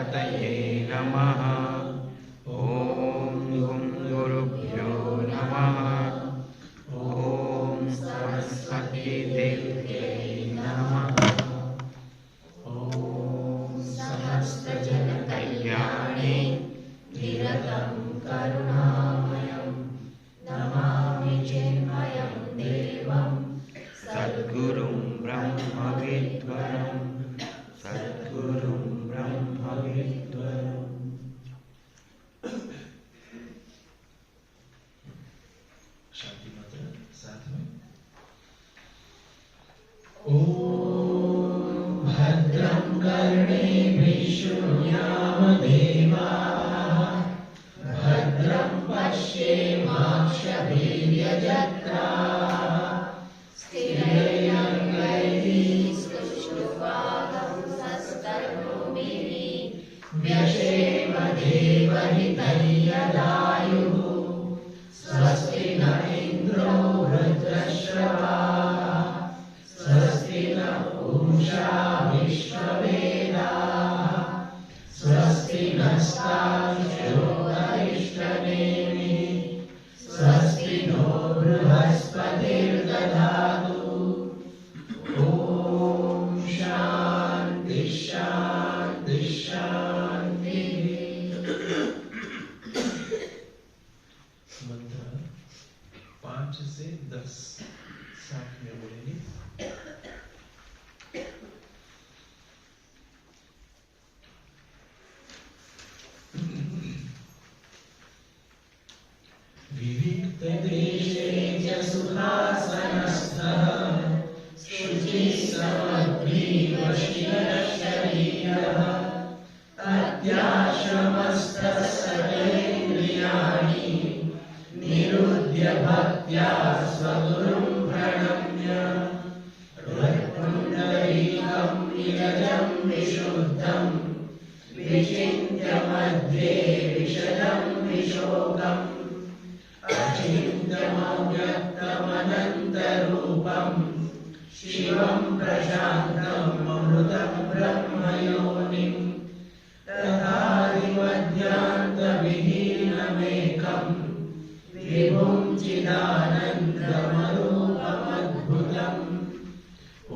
गणपतये नमः। ओम गुरुभ्यो नमः। ओम सरस्वती देव्यै नमः। ओम समस्त जन कल्याणे निरतं करुणामयं नमामि चिन्मयं देवं सद्गुरुं ब्रह्मविद्वरं सद्गुरुं ब्रह्मविद्वरम्। शांति मंत्र साथ में। ओम भद्रं कर्णेभिः शृणुयाम देवाः भद्रं पश्येमाक्षभिर्यजत्राः स्थिरैरङ्गैस्तुष्टुवागंसस्तनूभिः व्यशेम देवहितैर्यदायुः स्वस्ति न इन्द्रो वृत्रश्रवाः स्वस्ति न पूषा विश्ववेदाः स्वस्ति नस्तार्क्ष्यो अरिष्टनेमिः स्वस्ति नो बृहस्पतिर्दधातु। ॐ शान्ति शान्ति शान्तिः। मंत्र 5 से 10 साथ में बोलेंगे। विविक्त देशे च सुखासनस्थः शुचिः समग्रीवशीलशरीरः अत्याश्रमस्थः सकलेन्द्रियाणि निरुध्य भक्त्या स्वगुरुं प्रणम्य हृत्पुण्डरीकं नीरजं विशुद्धं विचिन्त्य मध्ये विशदं विशोकम् अचिन्त्यमव्यक्तमनन्तरूपं शिवं प्रशान्तम् अमृतं ब्रह्मयोनिम् तथादिमध्यान्तविहीनमेकं विभुं चिदानन्दमरूपमद्भुतम्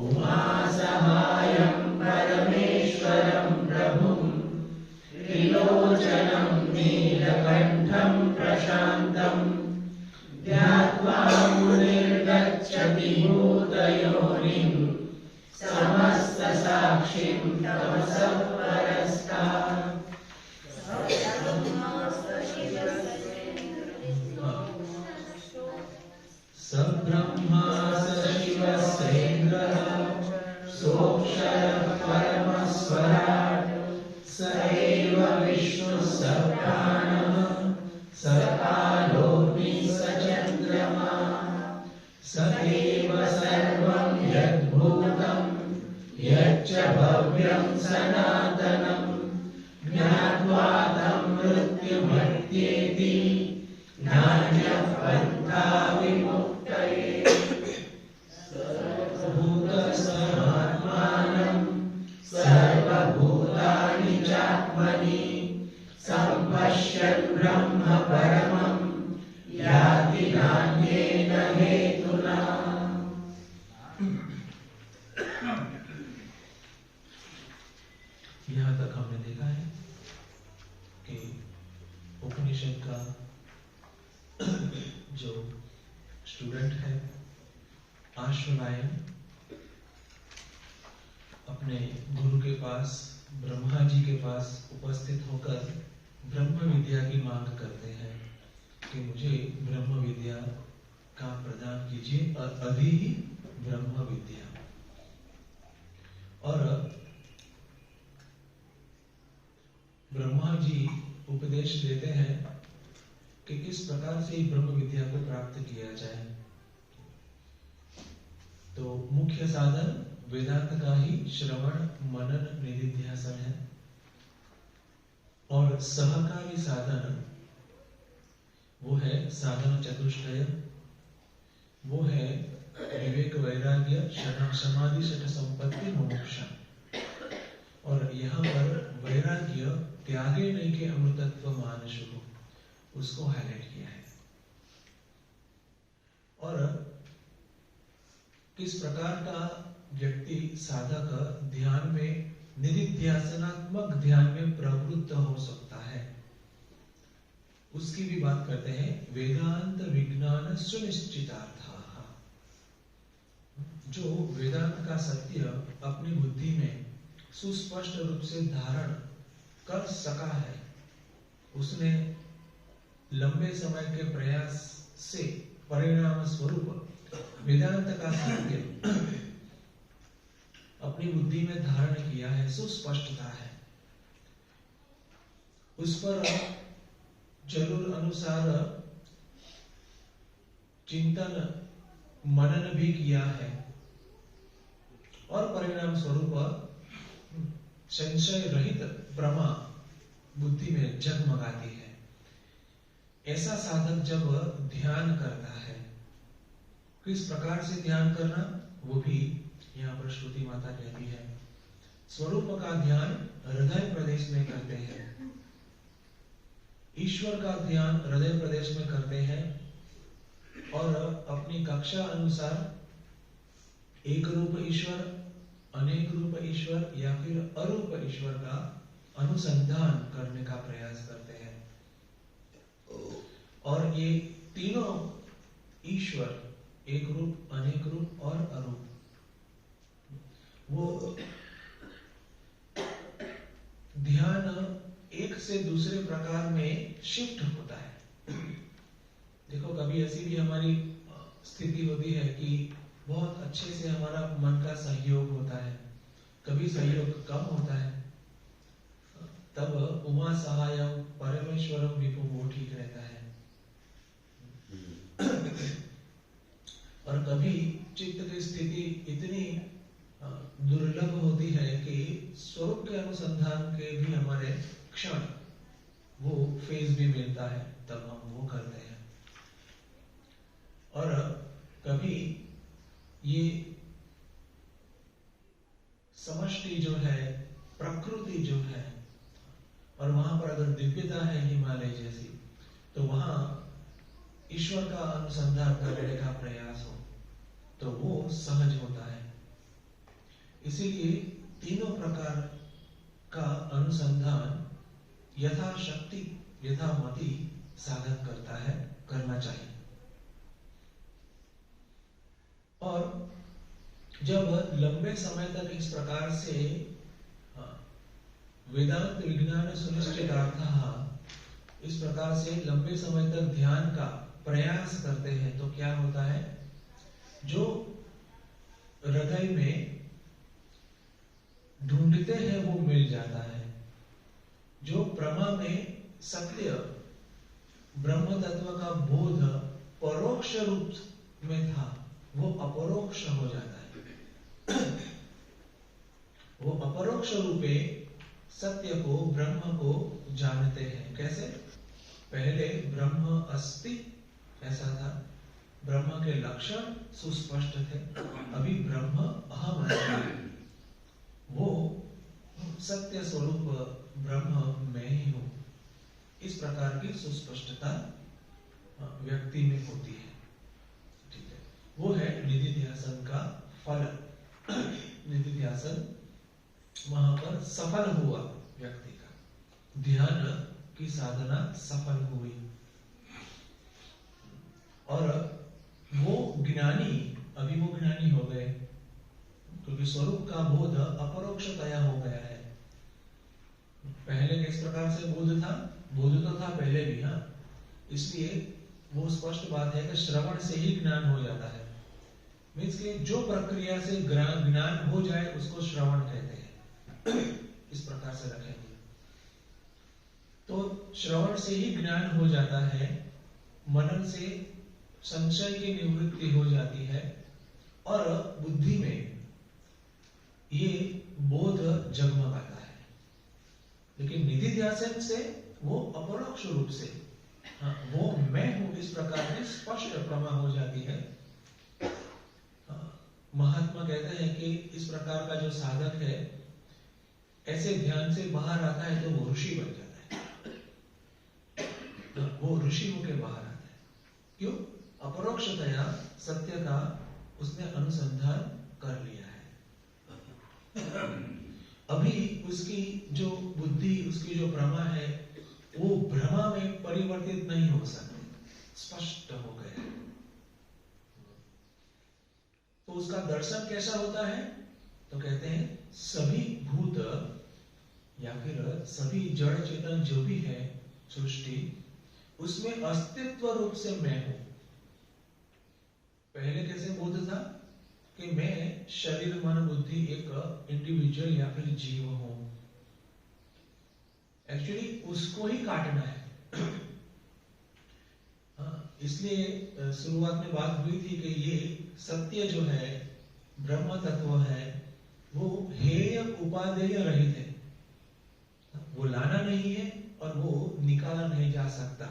उमासहायं परमेश्वरं प्रभुं त्रिलोचनं नीलकण्ठं प्रशान्तम् ध्यात्वा मुनिर्गच्छति भूतयोनिं समस्तसाक्षिं तमसः परस्तात्। सब्रह्मा सशिवसेन्द्रः सोऽक्षरः परमस्वराट् स एव विष्णुः सप्राणः स कालोऽग्नि स चन्द्रमा स एव सर्वं यद्भूतं यच्च भव्यं सनातनं ज्ञात्वा तं मृत्युमर्त्येति नान्यः पन्था विमुक्तये। सर्वभूतस्थमात्मानं सर्वभूतानि चात्मनि सम्पश्यन् ब्रह्म परमं याति नान्येन हेतुना। यहाँ तक हमने देखा है कि उपनिषद का जो स्टूडेंट है आश्वलायन अपने गुरु के पास ब्रह्मा जी के पास उपस्थित होकर ब्रह्म विद्या की मांग करते हैं कि मुझे ब्रह्म विद्या का प्रदान कीजिए और अभी ही ब्रह्म विद्या। और ब्रह्मा जी उपदेश देते हैं कि किस प्रकार से ब्रह्म विद्या को प्राप्त किया जाए। तो मुख्य साधन वेदांत का ही श्रवण मनन निधिध्यासन है और सहकारी साधन वो है साधन चतुष्टय, वो है विवेक वैराग्य समाधि शठ संपत्ति मोक्ष। और यहाँ पर वैराग्य त्यागे नहीं के अमृतत्व मानसु, उसको हाईलाइट किया है। और किस प्रकार का व्यक्ति साधक ध्यान में, निधिध्यासनात्मक ध्यान में प्रवृत्त हो सकता है, उसकी भी बात करते हैं। वेदांत विज्ञान सुनिश्चितार्थ, जो वेदांत का सत्य अपनी बुद्धि में सुस्पष्ट रूप से धारण कर सका है, उसने लंबे समय के प्रयास से परिणाम स्वरूप वेदांत का सत्य अपनी बुद्धि में धारण किया है, सुस्पष्टता है, उस पर जरूर अनुसार चिंतन मनन भी किया है, और परिणाम स्वरूप संशय रहित ब्रह्मा बुद्धि में जगमगाती है। ऐसा साधक जब ध्यान करता है, किस प्रकार से ध्यान करना, वो भी यहाँ पर श्रुति माता कहती है। स्वरूप का ध्यान हृदय प्रदेश में करते हैं, ईश्वर का ध्यान हृदय प्रदेश में करते हैं, और अपनी कक्षा अनुसार एक रूप ईश्वर, अनेक रूप ईश्वर या फिर अरूप ईश्वर का अनुसंधान करने का प्रयास करते हैं। और ये तीनों ईश्वर, एक रूप, अनेक रूप और अरूप, वो ध्यान एक से दूसरे प्रकार में शिफ्ट होता है। देखो, कभी ऐसी भी हमारी स्थिति होती है कि बहुत अच्छे से हमारा मन का सहयोग होता है, कभी सहयोग कम होता है, तब उमा सहायम परमेश्वरम विभु, वो ठीक रहता है। और कभी चित्त की स्थिति इतनी दुर्लभ होती है कि स्वरूप के अनुसंधान के भी हमारे क्षण, वो फेज भी मिलता है, तब हम वो करते हैं। और कभी ये समष्टि जो है, प्रकृति जो है, और वहां पर अगर दिव्यता है हिमालय जैसी, तो वहां ईश्वर का अनुसंधान करने का प्रयास हो, तो वो सहज होता है। इसीलिए तीनों प्रकार का अनुसंधान यथाशक्ति, यथामति साधक करता है, करना चाहिए। और जब लंबे समय तक इस प्रकार से वेदांत विज्ञान सुनिश्चितार्थ, इस प्रकार से लंबे समय तक ध्यान का प्रयास करते हैं, तो क्या होता है, जो हृदय में ढूंढते हैं वो मिल जाता है। जो प्रमा में सत्य ब्रह्म तत्व का बोध परोक्ष रूप में था, वो अपरोक्ष हो जाता है। वो अपरोक्ष रूपे सत्य को, ब्रह्म को जानते हैं। कैसे? पहले ब्रह्म अस्ति ऐसा था, ब्रह्म के लक्षण सुस्पष्ट थे, अभी ब्रह्म अहम अस्मि, वो सत्य स्वरूप ब्रह्म मैं ही हूं, इस प्रकार की सुस्पष्टता व्यक्ति में होती है। ठीक है, वो है निधिध्यासन का फल। निधिध्यासन वहां पर सफल हुआ, व्यक्ति का ध्यान की साधना सफल हुई, और वो ज्ञानी, अभी वो ज्ञानी हो गए, क्योंकि स्वरूप का बोध अपरोक्षतया हो गया है। पहले किस प्रकार से बोध था? बोध तो था पहले भी, हाँ, इसलिए वो स्पष्ट बात है कि श्रवण से ही ज्ञान हो जाता है। मीन्स के जो प्रक्रिया से ज्ञान हो जाए उसको श्रवण कहते हैं। इस प्रकार से रखेंगे तो श्रवण से ही ज्ञान हो जाता है, मनन से संशय की निवृत्ति हो जाती है, और बुद्धि में ये बोध जगमगाता है। लेकिन निधिध्यासन से वो अपरोक्ष रूप से, हाँ, वो मैं हूं, इस प्रकार की स्पष्ट प्रमा हो जाती है। महात्मा कहते हैं कि इस प्रकार का जो साधक है, ऐसे ध्यान से बाहर आता है तो वो ऋषि बन जाता है, वो ऋषि होके बाहर आता है। क्यों? अपरोक्षतया सत्य का उसने अनुसंधान कर लिया है। अभी उसकी जो बुद्धि, उसकी जो भ्रमा है, वो भ्रमा में परिवर्तित नहीं हो सकती, स्पष्ट हो गया। तो उसका दर्शन कैसा होता है? तो कहते हैं सभी भूत या फिर सभी जड़ चेतन जो भी है सृष्टि, उसमें अस्तित्व रूप से मैं हूं। पहले कैसे बोध था कि मैं शरीर मन बुद्धि एक इंडिविजुअल या फिर जीव हूं। एक्चुअली उसको ही काटना है। इसलिए शुरुआत में बात हुई थी कि ये सत्य जो है, ब्रह्म तत्व है, वो हेय उपादेय रहित है। वो लाना नहीं है और वो निकाला नहीं जा सकता।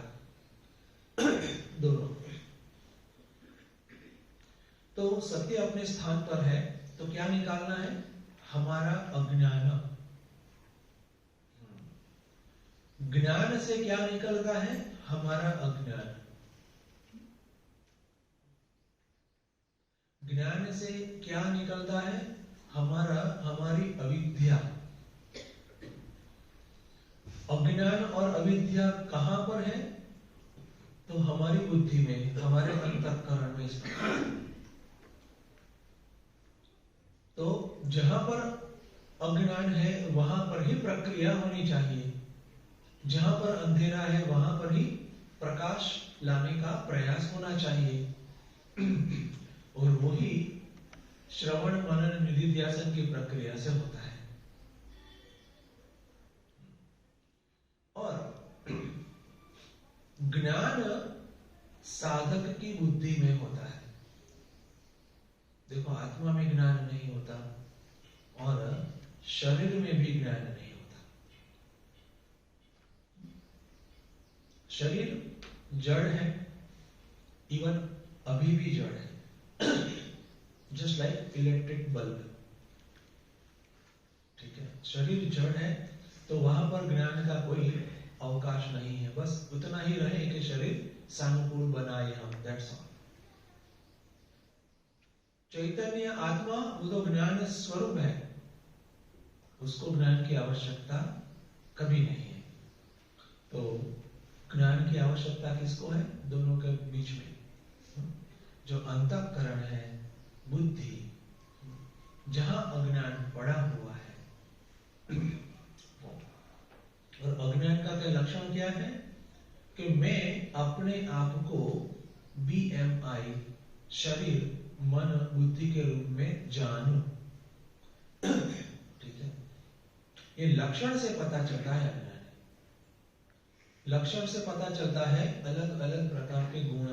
दोनों। तो सत्य अपने स्थान पर है, तो क्या निकालना है? हमारा अज्ञान। ज्ञान से क्या निकलता है? हमारा अज्ञान। ज्ञान से क्या निकलता है? हमारी अविद्या। अज्ञान और अविद्या कहां पर है? तो हमारी बुद्धि में, हमारे अंतःकरण में। इस प्रकार तो जहां पर अज्ञान है वहां पर ही प्रक्रिया होनी चाहिए, जहां पर अंधेरा है वहां पर ही प्रकाश लाने का प्रयास होना चाहिए। और वही श्रवण मनन निधिध्यासन की प्रक्रिया से होता है। और ज्ञान साधक की बुद्धि में होता है। देखो, आत्मा में ज्ञान नहीं होता और शरीर में भी ज्ञान नहीं होता। शरीर जड़ है, इवन अभी भी जड़ है, जस्ट लाइक इलेक्ट्रिक बल्ब। ठीक है, शरीर जड़ है तो वहां पर ज्ञान का कोई अवकाश नहीं है। बस उतना ही रहे कि शरीर सानुकूल बनाए हम, दैट्स ऑल। चैतन्य आत्मा वो तो ज्ञान स्वरूप है, उसको ज्ञान की आवश्यकता कभी नहीं है। तो ज्ञान की आवश्यकता किसको है? दोनों के बीच में जो अंतःकरण है, बुद्धि, जहां अज्ञान पड़ा हुआ है। और अज्ञान का क्या लक्षण क्या है? कि मैं अपने आप को BMI, शरीर मन बुद्धि के रूप में जानूं। ठीक है, ये लक्षण से पता चलता है। अज्ञान लक्षण से पता चलता है। अलग अलग प्रकार के गुण,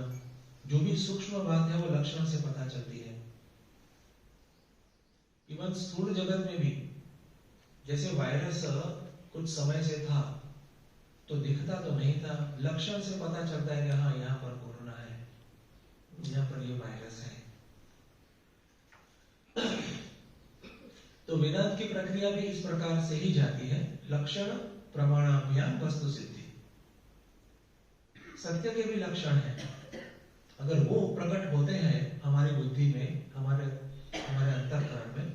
जो भी सूक्ष्म बात है वो लक्षण से पता चलती है। इवन स्थूल जगत में भी, जैसे वायरस कुछ समय से था तो दिखता तो नहीं था, लक्षण से पता चलता है कि हाँ, यहाँ पर कोरोना है, यहाँ पर ये वायरस है। तो वेदांत की प्रक्रिया भी इस प्रकार से ही जाती है। लक्षण प्रमाणाभ्याम वस्तु सिद्धि। सत्य के भी लक्षण हैं, अगर वो प्रकट होते हैं हमारी बुद्धि में, हमारे अंतःकरण में,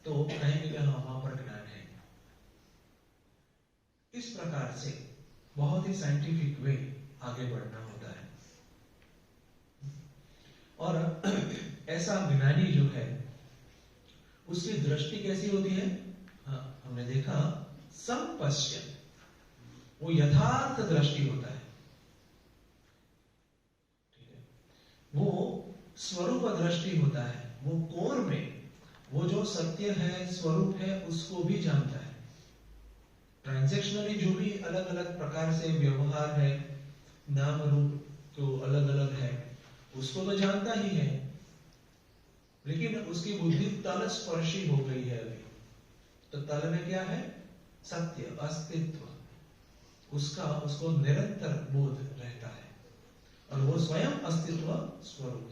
तो कहेंगे कि हाँ, वहां पर ज्ञान है। इस प्रकार से बहुत ही साइंटिफिक वे आगे बढ़ना होता है। और ऐसा ज्ञानी जो है उसकी दृष्टि कैसी होती है? हाँ, हमने देखा संपश्य, वो यथार्थ दृष्टि होता है। ठीक है, वो स्वरूप दृष्टि होता है। वो कोर में वो जो सत्य है, स्वरूप है, उसको भी जानता है। ट्रांजैक्शनली जो भी अलग अलग प्रकार से व्यवहार है, नाम रूप जो अलग अलग है, उसको तो जानता ही है, लेकिन उसकी बुद्धि तल स्पर्शी हो गई है अभी। तो तल में क्या है? सत्य, अस्तित्व। उसको निरंतर बोध रहता है और वो स्वयं अस्तित्व स्वरूप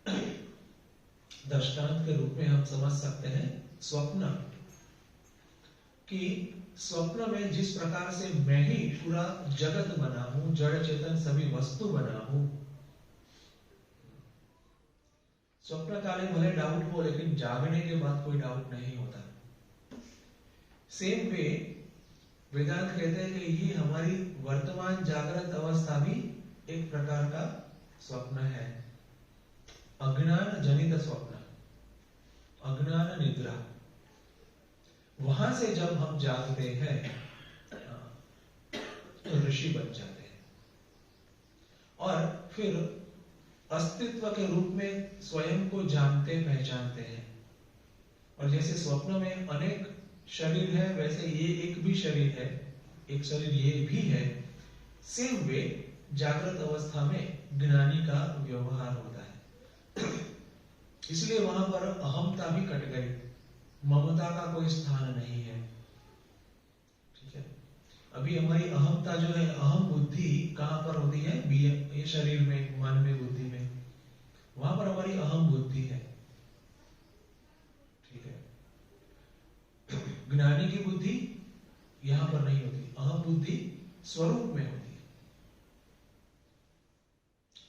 है। दृष्टांत के रूप में हम समझ सकते हैं स्वप्न। कि स्वप्न में जिस प्रकार से मैं ही पूरा जगत बना हूं, जड़ चेतन सभी वस्तु बना हूं, स्वप्न काले भले डाउट हो, लेकिन जागने के बाद कोई डाउट नहीं होता। सेम वे वेदांत कहते हैं कि ये हमारी वर्तमान जागृत अवस्था भी एक प्रकार का स्वप्न है, अज्ञान जनित स्वप्न, अज्ञान निद्रा। वहां से जब हम जागते हैं तो ऋषि बन जाते हैं और फिर अस्तित्व के रूप में स्वयं को जानते पहचानते हैं। और जैसे स्वप्न में अनेक शरीर है, वैसे ये एक भी शरीर है, एक शरीर ये भी है। सेम वे जागृत अवस्था में ज्ञानी का व्यवहार होता है। इसलिए वहां पर अहमता भी कट गई, ममता का कोई स्थान नहीं है। ठीक है, अभी हमारी अहमता जो है, अहम बुद्धि कहां पर होती है? ये शरीर में, मन में, बुद्धि में, वहां पर हमारी अहम बुद्धि है। ठीक है, ज्ञानी की बुद्धि यहां पर नहीं होती, अहम बुद्धि स्वरूप में होती है।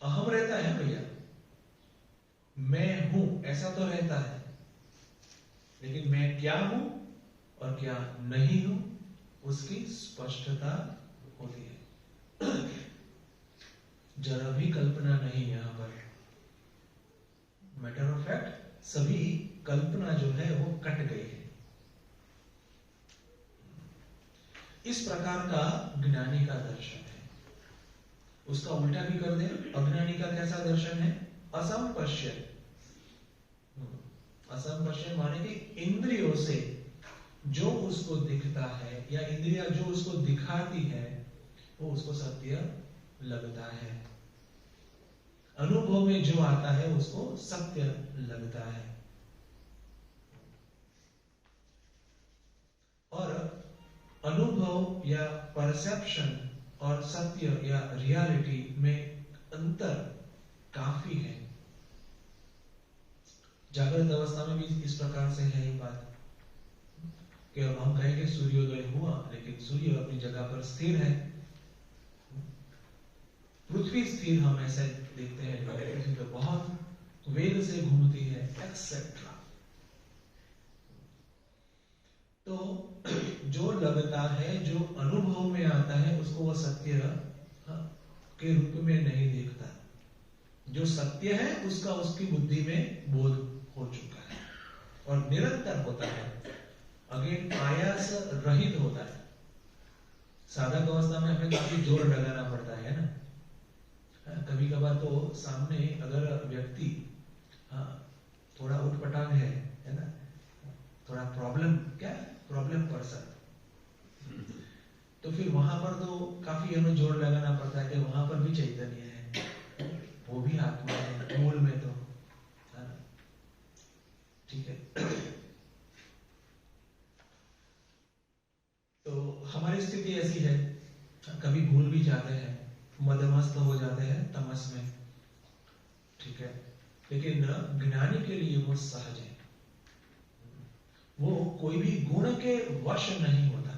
अहम रहता है भैया, मैं हूं ऐसा तो रहता है, लेकिन मैं क्या हूं और क्या नहीं हूं उसकी स्पष्टता होती है। जरा भी कल्पना नहीं यहां पर। मैटर ऑफ फैक्ट सभी कल्पना जो है वो कट गई है। इस प्रकार का ज्ञानी का दर्शन है। उसका उल्टा भी कर दे, अज्ञानी का कैसा दर्शन है? असंपश्य। असंपश्य माने कि इंद्रियों से जो उसको दिखता है या इंद्रिया जो उसको दिखाती है वो उसको सत्य लगता है। अनुभव में जो आता है उसको सत्य लगता है। और अनुभव या परसेप्शन और सत्य या रियलिटी में अंतर काफी है। जागृत अवस्था में भी इस प्रकार से है ये बात कि अब हम कहेंगे सूर्योदय हुआ, लेकिन सूर्य अपनी जगह पर स्थिर है। पृथ्वी स्थिर हम ऐसे देखते हैं, पृथ्वी तो बहुत वेग से घूमती है, एक्सेट्रा। तो जो लगता है, जो अनुभव में आता है, उसको वह सत्य के रूप में नहीं देखता। जो सत्य है उसका उसकी बुद्धि में बोध हो चुका है और निरंतर होता है, अगेन आयास रहित होता है। साधक अवस्था में हमें काफी जोर लगाना पड़ता है ना। कभी कभार तो सामने अगर व्यक्ति थोड़ा उठपटांग है ना, थोड़ा प्रॉब्लम पर्सन, तो फिर वहां पर तो काफी हमें जोर लगाना पड़ता है कि वहां पर भी चैतन्य है, वो भी आत्मा है मूल में तो, है ना। ठीक है, तो हमारी स्थिति ऐसी है, कभी भूल भी जाते हैं, मदमस्त हो जाते हैं तमस में। ठीक है, लेकिन ज्ञानी के लिए वो सहज है, वो कोई भी गुण के वश नहीं होता।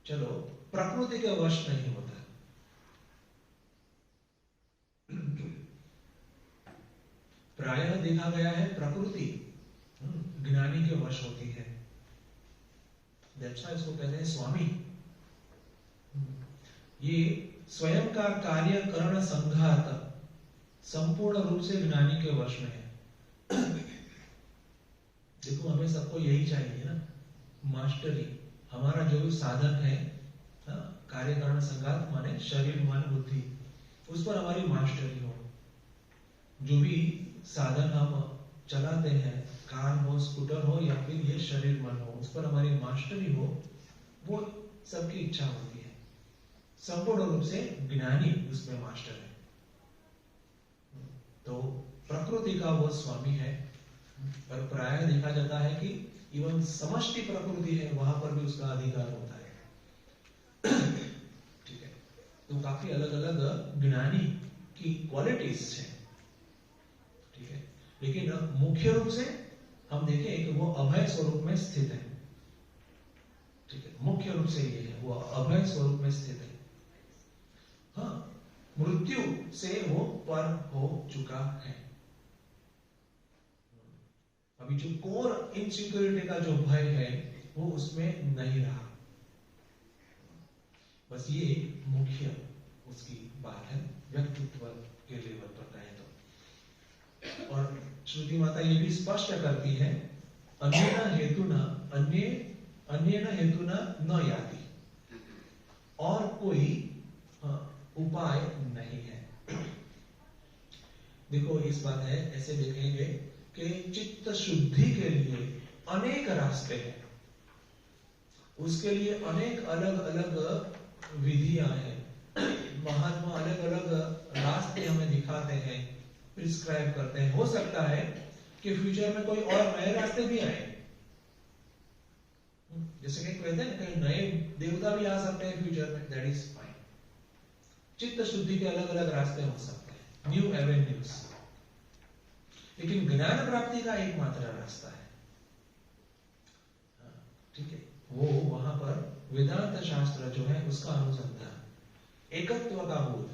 चलो, प्रकृति के वश नहीं होता। प्रायः देखा गया है प्रकृति ज्ञानी के वश होती है। इसको कहते हैं स्वामी। ये स्वयं का कार्य करण संघात संपूर्ण रूप से ज्ञानी के वश में है। देखो, हमें सबको यही चाहिए ना, मास्टरी। हमारा जो भी साधन है, कार्य करण संघात माने शरीर मन बुद्धि, उस पर हमारी मास्टरी हो। जो भी साधन हम चलाते हैं, कार हो, स्कूटर हो या फिर ये शरीर मन हो, उस पर हमारी मास्टरी हो, वो सबकी इच्छा होती है। संपूर्ण रूप से ज्ञानी उसमें मास्टर है। तो प्रकृति का वो स्वामी है। पर प्रायः देखा जाता है कि इवन समष्टि प्रकृति है, वहां पर भी उसका अधिकार होता है। ठीक है, तो काफी अलग अलग ज्ञानी की क्वालिटीज हैं। ठीक है, लेकिन मुख्य रूप से हम देखें कि वो अभय स्वरूप में स्थित है। ठीक है, मुख्य रूप से ये है, वो अभय स्वरूप में स्थित है। हाँ, मृत्यु से वो पर हो चुका है। अभी जो कोर इनसिक्योरिटी का जो भय है वो उसमें नहीं रहा। बस ये मुख्य उसकी बात है व्यक्तित्व के लेवल पर कहें तो। और श्रुति माता ये भी स्पष्ट करती है, अन्येन हेतुना अन्येन हेतुना न याति, और कोई उपाय नहीं है। देखो इस बात है, ऐसे देखेंगे कि चित्त शुद्धि के लिए अनेक रास्ते हैं, उसके लिए अनेक अलग अलग विधियां हैं। महात्मा अलग अलग रास्ते हमें दिखाते हैं, प्रिस्क्राइब करते हैं। हो सकता है कि फ्यूचर में कोई और नए रास्ते भी आए, जैसे कि कहते हैं कहीं नए देवता भी आ सकते हैं फ्यूचर में, दैट इज फाइन। चित्त शुद्धि के अलग अलग रास्ते हो सकते हैं, न्यू एवेन्यूज। लेकिन ज्ञान प्राप्ति का एकमात्र रास्ता है, ठीक है, वो वहां पर वेदांत शास्त्र जो है उसका अनुसंधान, एकत्व का बोध,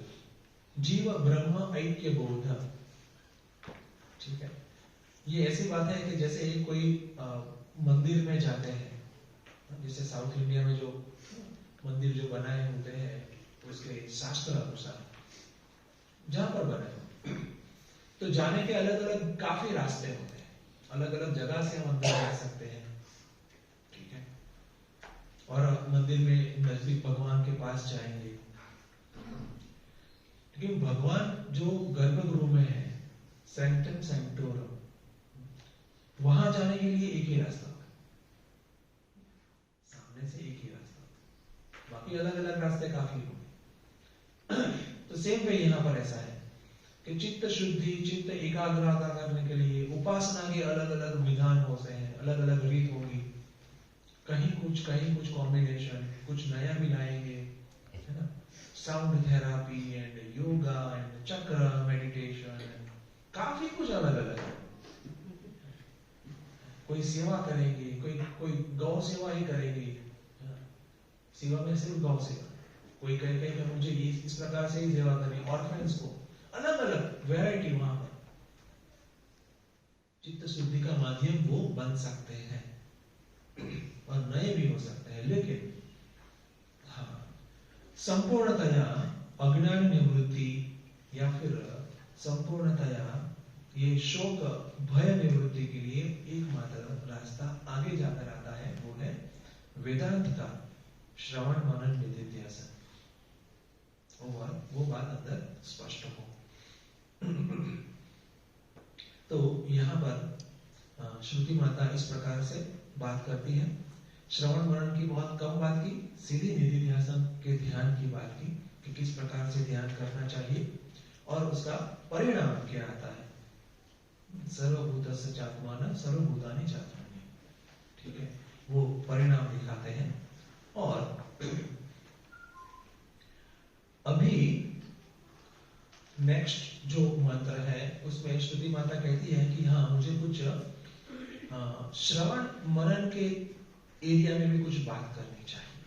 जीव ब्रह्म ऐक्य बोध। ठीक है, ये ऐसी बात है कि जैसे कोई मंदिर में जाते हैं, जैसे साउथ इंडिया में जो मंदिर जो बनाए होते हैं उसके शास्त्र अनुसार जहां पर बने, तो जाने के अलग अलग काफी रास्ते होते हैं, अलग अलग जगह से हम अंदर जा सकते हैं। ठीक है, और मंदिर में नजदीक भगवान के पास जाएंगे, लेकिन भगवान जो गर्भगृह में है, सैंक्टम सैंक्टोरम, वहां जाने के लिए एक ही रास्ता, सामने से एक ही रास्ता, बाकी अलग अलग रास्ते काफी होंगे। तो सेम वे यहां पर ऐसा है कि चित्त शुद्धि, चित्त एकाग्रता करने के लिए उपासना के अलग अलग विधान होते हैं, अलग अलग रीत होगी, कहीं कुछ कॉम्बिनेशन, कुछ नया मिलाएंगे, है ना, sound therapy and yoga and चक्र मेडिटेशन, काफी कुछ अलग अलग है। कोई सेवा करेंगे, कोई गौ सेवा ही करेगी, सेवा में सिर्फ गौ सेवा, कोई कहेगा मुझे इस प्रकार से ही सेवा करनी, ऑर्फेन्स को, अलग अलग वैरायटी वहां पर। चित्त शुद्धि का माध्यम वो बन सकते हैं और नए भी हो सकते हैं, लेकिन हाँ, संपूर्णतया अज्ञान निवृत्ति या फिर संपूर्णतया ये शोक भय निवृत्ति के लिए एकमात्र रास्ता आगे जाकर आता है, वो है वेदांत का श्रवण मनन निधिध्यासन। वो बात अंदर स्पष्ट हो। तो यहाँ पर श्रुति माता इस प्रकार से बात करती है, श्रवण मनन की बहुत कम बात की, सीधी निधिध्यासन के ध्यान की बात की कि किस प्रकार से ध्यान करना चाहिए और उसका परिणाम क्या आता है। सर्वभूतस्य चात्मानं सर्वभूतानि चात्मानि, ठीक है, वो परिणाम दिखाते हैं। और अभी नेक्स्ट जो मंत्र है उसमें श्रुति माता कहती है कि हाँ, मुझे कुछ श्रवण मनन के एरिया में भी कुछ बात करनी चाहिए,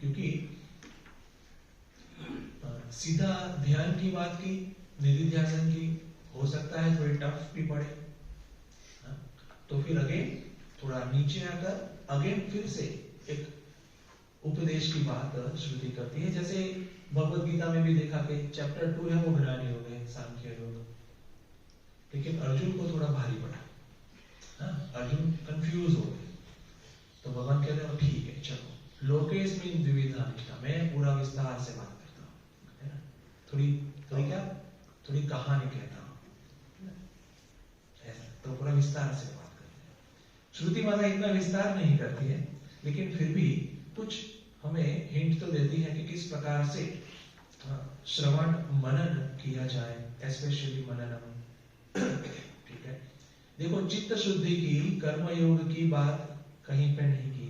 क्योंकि सीधा ध्यान की बात की, निधिध्यासन की, हो सकता है थोड़ी टफ भी पड़े, तो फिर अगेन थोड़ा नीचे आकर अगेन फिर से एक उपदेश की बात श्रुति करती है। जैसे भगवत गीता में भी देखा कि चैप्टर 2 है वो ज्ञानी हो गए, सांख्य योग, लेकिन अर्जुन को थोड़ा भारी पड़ा, अर्जुन कंफ्यूज हो गए, तो भगवान कहते हैं ठीक है चलो, लोकेस्मिन् द्विविधा निष्ठा, मैं पूरा विस्तार से बात करता हूँ, है ना, थोड़ी कहानी कहता हूँ, ऐसा तो पूरा विस्तार से बात करते हैं। श्रुति माता इतना विस्तार नहीं करती है, लेकिन फिर भी कुछ हमें हिंट तो देती है कि किस प्रकार से श्रवण मनन किया जाए, एस्पेशली मननम। ठीक है, देखो चित्त शुद्धि की, कर्म योग की बात कहीं पे नहीं की,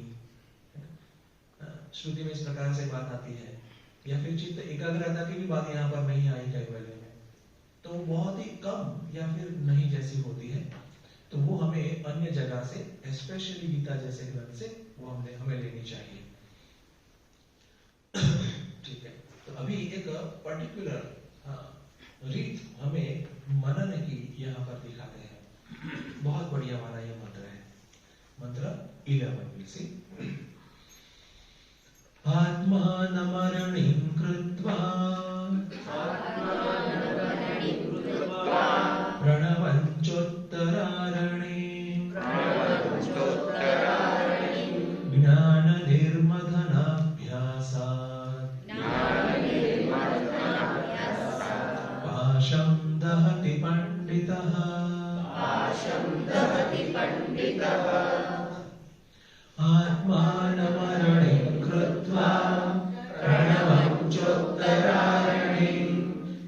श्रुति में इस प्रकार से बात आती है, या फिर चित्त एकाग्रता की भी बात यहाँ पर नहीं आई कैवल्य में, तो बहुत ही कम या फिर नहीं जैसी होती है। तो वो हमें अन्य जगह से, स्पेशली गीता जैसे ग्रंथ से, वो हमें लेनी चाहिए। ठीक है, तो अभी एक पर्टिकुलर रीत हमें मनन की यहाँ पर दिखाते हैं। बहुत बढ़िया वाला यह मंत्र है, मंत्र 11 से। आत्मानमरणिं कृत्वा प्रणवञ्चोत्तरारणे ज्ञाननिर्मथनाभ्यासात् पाशं दहति पंडितः। आत्मानमरणिं कृत्वा प्रणवञ्चोत्तरारणे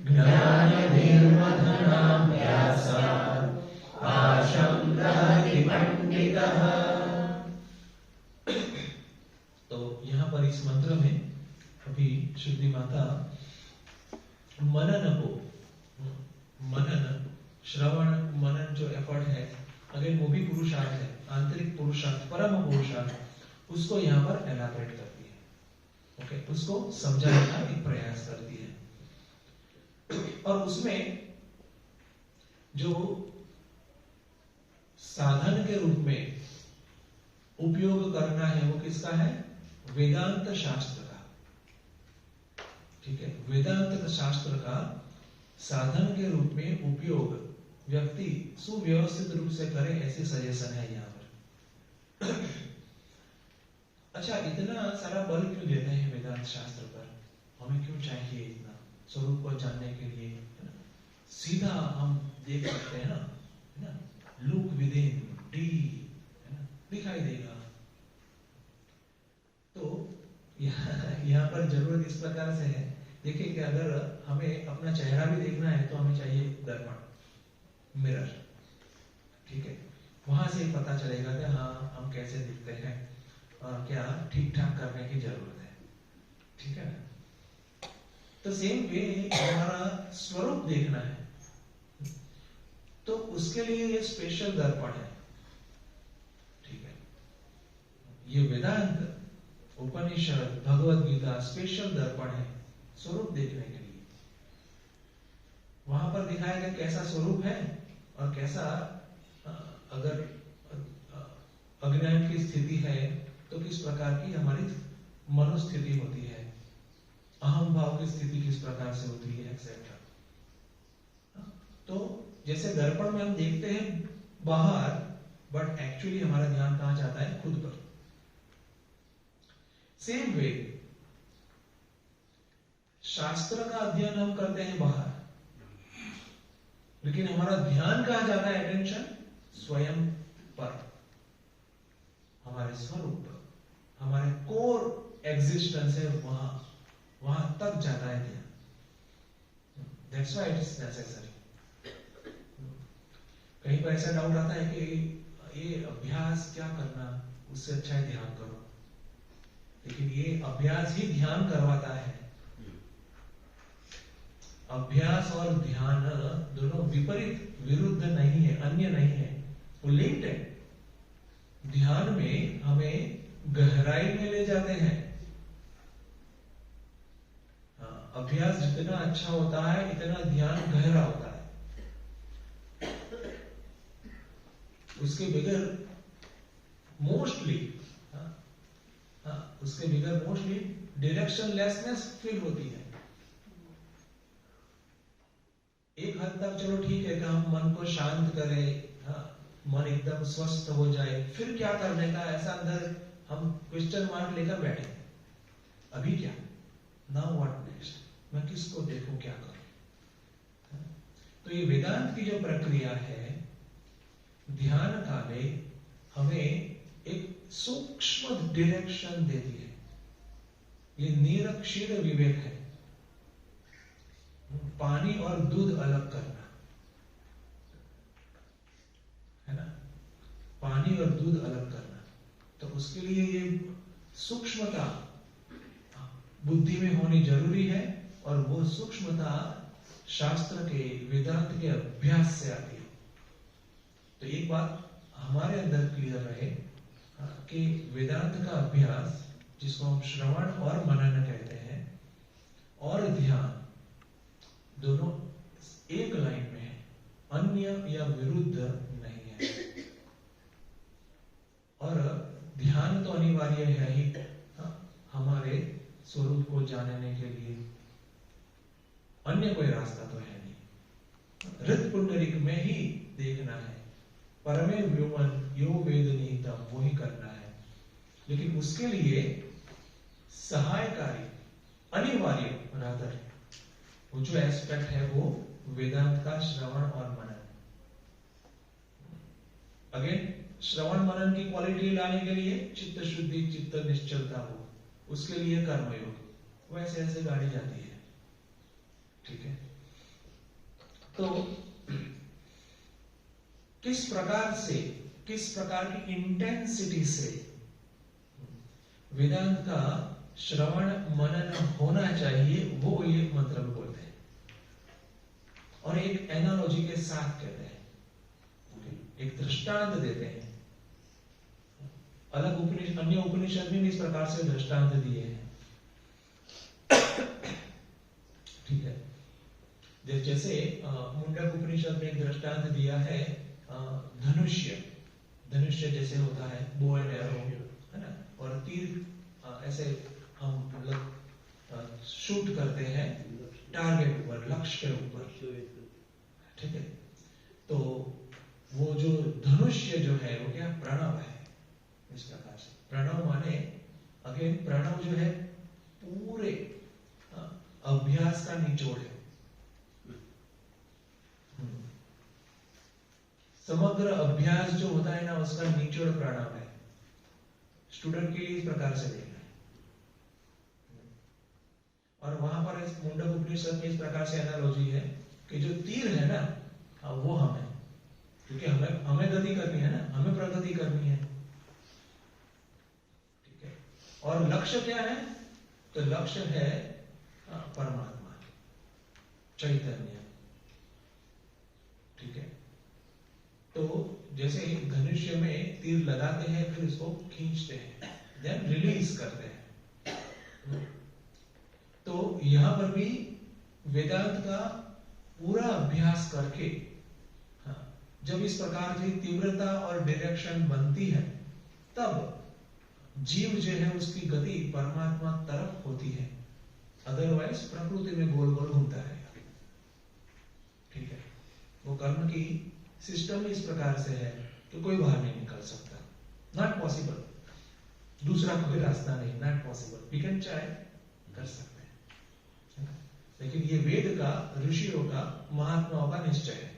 ज्ञाननिर्मथनाभ्यासात् पाशं दहति पंडितः। तो यहाँ पर इस मंत्र में अभी शुद्धि माता मनन को, मनन, श्रवण मनन जो एफर्ट है, अगर वो भी पुरुषार्थ है, आंतरिक पुरुषार्थ, परम पुरुषार्थ, उसको यहाँ पर एलाबरेट करती है। ओके, उसको समझाने का एक प्रयास करती है। और उसमें जो साधन के रूप में उपयोग करना है वो किसका है? वेदांत शास्त्र का। ठीक है, वेदांत शास्त्र का साधन के रूप में उपयोग व्यक्ति सुव्यवस्थित रूप से करे, ऐसी सजेशन है यहाँ पर। अच्छा, इतना सारा बल क्यों देते हैं वेदांत शास्त्र पर? हमें क्यों चाहिए इतना स्वरूप को जानने के लिए? सीधा हम देख सकते हैं ना, है ना, लुक विद इन, डी, है ना, दिखाई देगा। तो यहाँ पर जरूरत इस प्रकार से है, देखिए कि अगर हमें अपना चेहरा भी देखना है तो हमें चाहिए दर्पण, मिरर। ठीक है, वहां से पता चलेगा कि हाँ हम कैसे दिखते हैं और क्या ठीक ठाक करने की जरूरत है। ठीक है, तो सेम वे हमारा स्वरूप देखना है तो उसके लिए ये स्पेशल दर्पण है। ठीक है, ये वेदांत, उपनिषद, भगवद गीता स्पेशल दर्पण है स्वरूप देखने के लिए। वहां पर दिखाया गया कैसा स्वरूप है और कैसा अगर अज्ञान की स्थिति है तो किस प्रकार की हमारी मनोस्थिति होती है, अहम भाव की स्थिति किस प्रकार से होती है, एक्सेट्रा। तो जैसे दर्पण में हम देखते हैं बाहर, बट एक्चुअली हमारा ध्यान कहां जाता है? खुद पर। सेम वे शास्त्र का अध्ययन हम करते हैं बाहर, लेकिन हमारा ध्यान कहां जाता है? अटेंशन स्वयं पर, हमारे स्वरूप पर, हमारे कोर एग्जिस्टेंस है वहां तक जाता है ध्यान। That's why it is necessary. कहीं पर ऐसा डाउट आता है कि ये अभ्यास क्या करना, उससे अच्छा है ध्यान करो, लेकिन ये अभ्यास ही ध्यान करवाता है। अभ्यास और ध्यान दोनों विपरीत, विरुद्ध नहीं है, अन्य नहीं है, वो लिंक्ड है। ध्यान में हमें गहराई में ले जाते हैं। अभ्यास जितना अच्छा होता है इतना ध्यान गहरा होता है। उसके बगैर मोस्टली डायरेक्शनलेसनेस फील होती है। एक हद तक चलो ठीक है कि हम मन को शांत करें, मन एकदम स्वस्थ हो जाए, फिर क्या करने का, ऐसा अंदर हम क्वेश्चन मार्क लेकर बैठे, अभी क्या, नाउ व्हाट नेक्स्ट, मैं किसको देखूं, क्या करूं। तो ये वेदांत की जो प्रक्रिया है, ध्यान काले हमें एक सूक्ष्म डायरेक्शन देती है। ये निरक्षीर विवेक है, पानी और दूध अलग करना है ना, पानी और दूध अलग करना। तो उसके लिए ये सूक्ष्मता बुद्धि में होनी जरूरी है, और वो सूक्ष्मता शास्त्र के, वेदांत के अभ्यास से आती है। तो एक बात हमारे अंदर क्लियर रहे कि वेदांत का अभ्यास, जिसको हम श्रवण और मनन कहते हैं, और ध्यान, दोनों एक लाइन में है, अन्य या विरुद्ध नहीं है। और ध्यान तो अनिवार्य है ही हमारे स्वरूप को जानने के लिए, अन्य कोई रास्ता तो है नहीं। हृत पुंडरीक में ही देखना है, परमे व्योमन यो वेदनीतम, वो ही करना है। लेकिन उसके लिए सहायकारी, अनिवार्य रादर वो जो एस्पेक्ट है वो वेदांत का श्रवण और मनन। अगेन श्रवण मनन की क्वालिटी लाने के लिए चित्त शुद्धि, चित्त निश्चलता हो, उसके लिए कर्मयोग, वैसे ऐसे गाड़ी जाती है। ठीक है, तो किस प्रकार से, किस प्रकार की इंटेंसिटी से वेदांत का श्रवण मनन होना चाहिए, वो ये मंत्र में बोलते हैं और एक एनालॉजी के साथ कहते हैं, एक दृष्टांत देते हैं। अलग उपनिषद, अन्य उपनिषद में भी इस प्रकार से दृष्टांत दिए हैं। ठीक है, जैसे मुंडक उपनिषद में एक दृष्टांत दिया है, धनुष्य, धनुष्य जैसे होता है बो एंड एरो, है ना, और तीर ऐसे हम मतलब शूट करते हैं टारगेट ऊपर, लक्ष्य के ऊपर। ठीक है, तो वो जो धनुष्य जो है वो क्या प्रणव है। इस प्रकार से प्रणव माने अगेन प्रणव जो है पूरे अभ्यास का निचोड़ है, समग्र अभ्यास जो होता है ना उसका निचोड़ प्रणव है। स्टूडेंट के लिए इस प्रकार से देखना है। और वहां पर इस मुंडक उपनिषद में इस प्रकार से एनालॉजी है कि जो तीर है ना वो हम है, क्योंकि हमें गति करनी है ना, हमें प्रगति करनी है। ठीक है, और लक्ष्य क्या है, तो लक्ष्य है परमात्मा, चैतन्य। ठीक है, तो जैसे धनुष्य में तीर लगाते हैं, फिर उसको खींचते हैं, देन रिलीज करते हैं। तो यहां पर भी वेदांत का पूरा अभ्यास करके जब इस प्रकार की तीव्रता और डायरेक्शन बनती है, तब जीव जो है उसकी गति परमात्मा तरफ होती है, अदरवाइज प्रकृति में गोल गोल घूमता रहेगा। ठीक है, वो कर्म की सिस्टम इस प्रकार से है कि कोई बाहर नहीं निकल सकता, नॉट पॉसिबल, दूसरा कोई रास्ता नहीं, not possible. We can try, कर सकते हैं, लेकिन ये वेद का, ऋषियों का, महात्माओं का निश्चय है।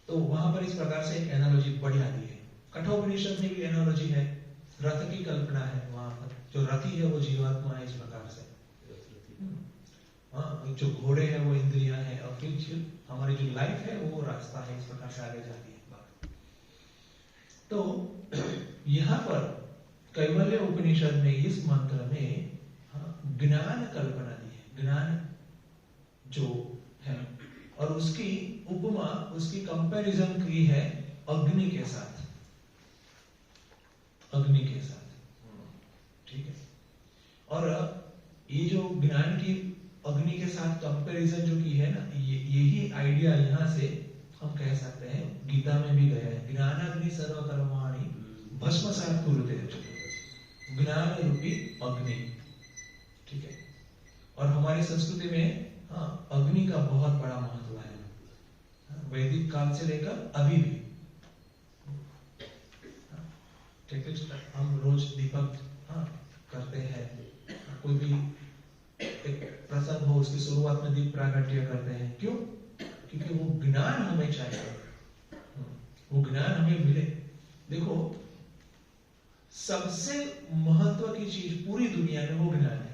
तो वहां पर इस प्रकार से एक एनालॉजी बढ़िया दी है। कठोपनिषद में भी एनालॉजी है, रथ की कल्पना है, वहां पर जो रथी है वो जीवात्मा है, इस प्रकार से। हाँ, जो घोड़े हैं वो इंद्रियां हैं, और फिर हमारी जो लाइफ है वो रास्ता है, इस प्रकार से आगे जाती है बात। तो यहाँ पर कैवल्य उपनिषद में इस मंत्र में ज्ञान कल्पना दी है, ज्ञान जो है, और उसकी उपमा, उसकी कंपैरिजन की है अग्नि के साथ, अग्नि के साथ। ठीक है, और ये जो ज्ञान की अग्नि के साथ कंपैरिजन जो की है ना, यही आइडिया यहाँ से हम कह सकते हैं, गीता में भी गया है, ज्ञानाग्नि सर्वकर्माणि भस्मसात् कुरुते, ज्ञान रूपी अग्नि। ठीक है, और हमारी संस्कृति में अग्नि का बहुत बड़ा महत्व है, वैदिक काल से लेकर अभी भी। हम रोज दीपक करते हैं, कोई भी एक प्रसंग हो उसकी शुरुआत में दीप प्रागट्य करते हैं, क्यों? क्योंकि वो ज्ञान हमें चाहिए, वो ज्ञान हमें मिले। देखो, सबसे महत्व की चीज पूरी दुनिया में वो ज्ञान है।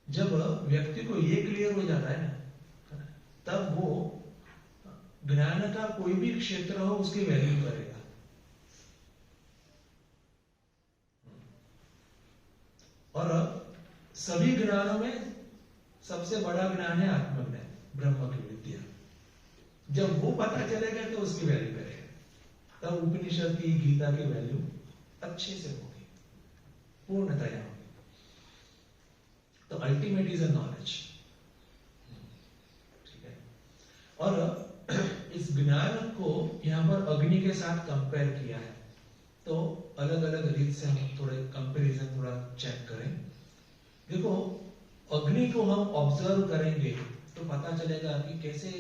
जब व्यक्ति को ये क्लियर हो जाता है ना, तब वो ज्ञान का कोई भी क्षेत्र हो उसकी वैल्यू करेगा। और सभी ज्ञानों में सबसे बड़ा ज्ञान है आत्मज्ञान, ब्रह्म की विद्या। जब वो पता चलेगा तो उसकी वैल्यू करेगा, तब उपनिषद की, गीता की वैल्यू अच्छे से होगी, पूर्णतया होगी। तो अल्टीमेट इज अ नॉलेज, ठीक है। और इस ज्ञान को यहां पर अग्नि के साथ कंपेयर किया है, तो अलग अलग रीत से हम थोड़े कंपैरिजन थोड़ा चेक करें। देखो, अग्नि को हम ऑब्जर्व करेंगे तो पता चलेगा कि कैसे,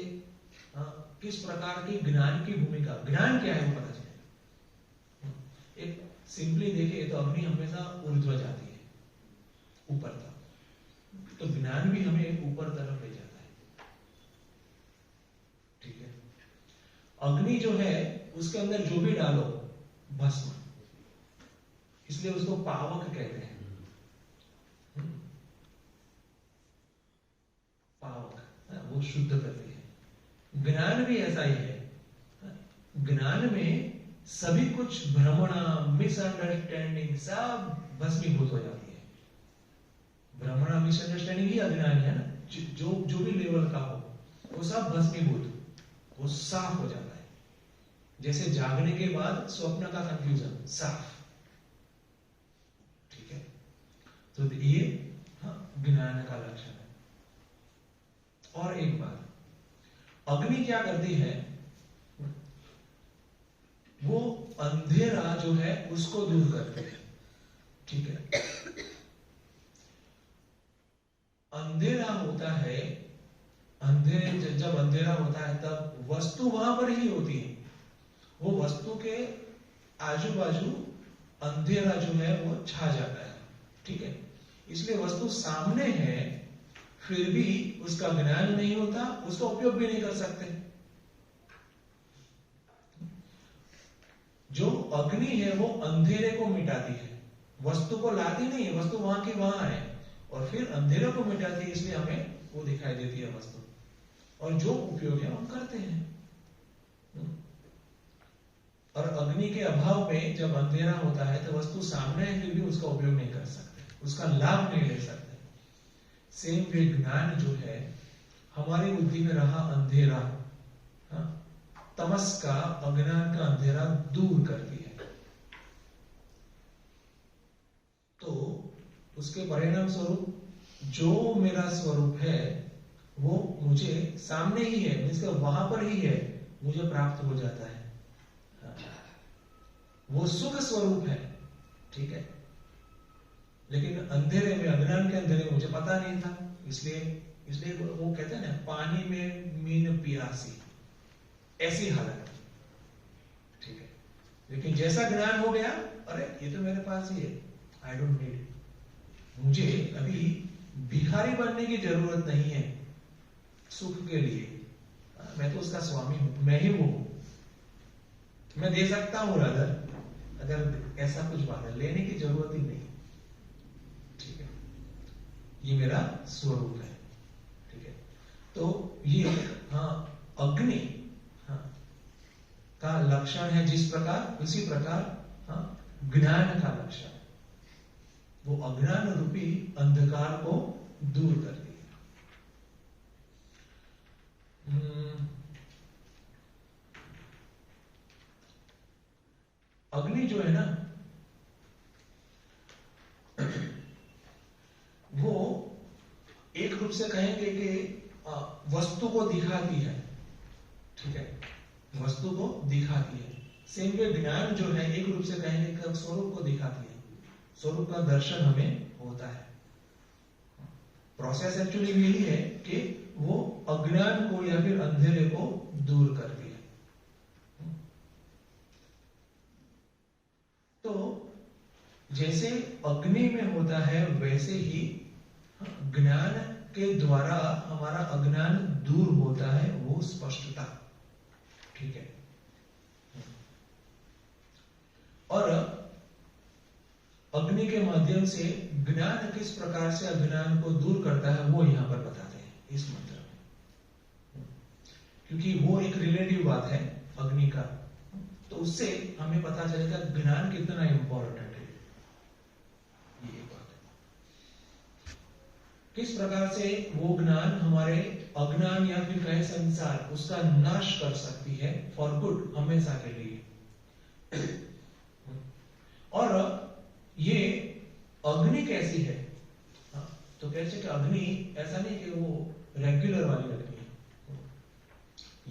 किस प्रकार की ज्ञान की भूमिका, ज्ञान क्या है वो पता चलेगा। एक सिंपली देखिए तो अग्नि हमेशा ऊर्ध्व जाती है, ऊपर तक, तो ज्ञान भी हमें ऊपर तरफ ले जाता है, ठीक है। अग्नि जो है उसके अंदर जो भी डालो भस्म, इसलिए उसको पावक कहते हैं। पावक, वो शुद्ध करती है। ज्ञान भी ऐसा ही है, ज्ञान में सभी कुछ भ्रमणा, मिसअंडरस्टैंडिंग सब भस्मीभूत हो जाती है। भ्रमणा, मिसअंडरस्टैंडिंग ही अज्ञान है ना, जो भी लेवल का हो वो सब भस्मीभूत, वो साफ हो जाता है। जैसे जागने के बाद स्वप्न का कंफ्यूजन साफ, ठीक है। तो ये ज्ञान का लक्षण है। और एक बात, अग्नि क्या करती है, वो अंधेरा जो है उसको दूर करती है, ठीक है। अंधेरा होता है, जब अंधेरा होता है तब वस्तु वहां पर ही होती है, वो वस्तु के आजू बाजू अंधेरा जो है वो छा जाता है, ठीक है। इसलिए वस्तु सामने है फिर भी उसका ज्ञान नहीं होता, उसका उपयोग भी नहीं कर सकते। जो अग्नि है वो अंधेरे को मिटाती है, वस्तु को लाती नहीं है, वस्तु वहां की वहां है, और फिर अंधेरे को मिटाती है, इसलिए हमें वो दिखाई देती है वस्तु, और जो उपयोग है हम करते हैं। और अग्नि के अभाव में जब अंधेरा होता है तो वस्तु सामने है फिर भी उसका उपयोग नहीं कर सकते, उसका लाभ नहीं ले सकते। सेम वे ज्ञान जो है हमारी बुद्धि में रहा अंधेरा, तमस का, अज्ञान का अंधेरा दूर करती है। तो उसके परिणाम स्वरूप जो मेरा स्वरूप है वो मुझे सामने ही है, मीन्स वहां पर ही है, मुझे प्राप्त हो जाता है, वो सुख स्वरूप है, ठीक है। लेकिन अंधेरे में, अज्ञान के अंधेरे में मुझे पता नहीं था, इसलिए वो कहते हैं ना, पानी में मीन पियासी, ऐसी हालत, ठीक है। लेकिन जैसा ज्ञान हो गया, अरे ये तो मेरे पास ही है, आई डोंट नीड, मुझे अभी भिखारी बनने की जरूरत नहीं है सुख के लिए, मैं तो उसका स्वामी हूं, मैं ही वो हूं, मैं दे सकता हूं, अगर ऐसा कुछ बात है, लेने की जरूरत ही नहीं, ठीक है। ये मेरा स्वरूप है, ठीक है। तो ये अग्नि का लक्षण है जिस प्रकार, उसी प्रकार ज्ञान का लक्षण है, वो अज्ञान रूपी अंधकार को दूर करती है। अग्नि जो है ना, वो एक रूप से कहेंगे कि वस्तु को दिखाती है, ठीक है, वस्तु को दिखाती है। सेम वे ज्ञान जो है एक रूप से कहेंगे कि स्वरूप को दिखाती है, स्वरूप का दर्शन हमें होता है। प्रोसेस एक्चुअली यही है कि वो अज्ञान को या फिर अंधेरे को दूर करती है। तो जैसे अग्नि में होता है वैसे ही ज्ञान के द्वारा हमारा अज्ञान दूर होता है, वो स्पष्टता, ठीक है। और अग्नि के माध्यम से ज्ञान किस प्रकार से अज्ञान को दूर करता है वो यहां पर बताते हैं इस मंत्र में, क्योंकि वो एक रिलेटिव बात है अग्नि का, तो उससे हमें पता चलेगा ज्ञान कितना इंपॉर्टेंट है। ये एक बात है, किस प्रकार से वो ज्ञान हमारे अज्ञान या फिर कहे संसार उसका नाश कर सकती है फॉर गुड, हमेशा के लिए। और ये अग्नि कैसी है? तो कैसे कि अग्नि ऐसा नहीं कि वो रेगुलर वाली अग्नि है,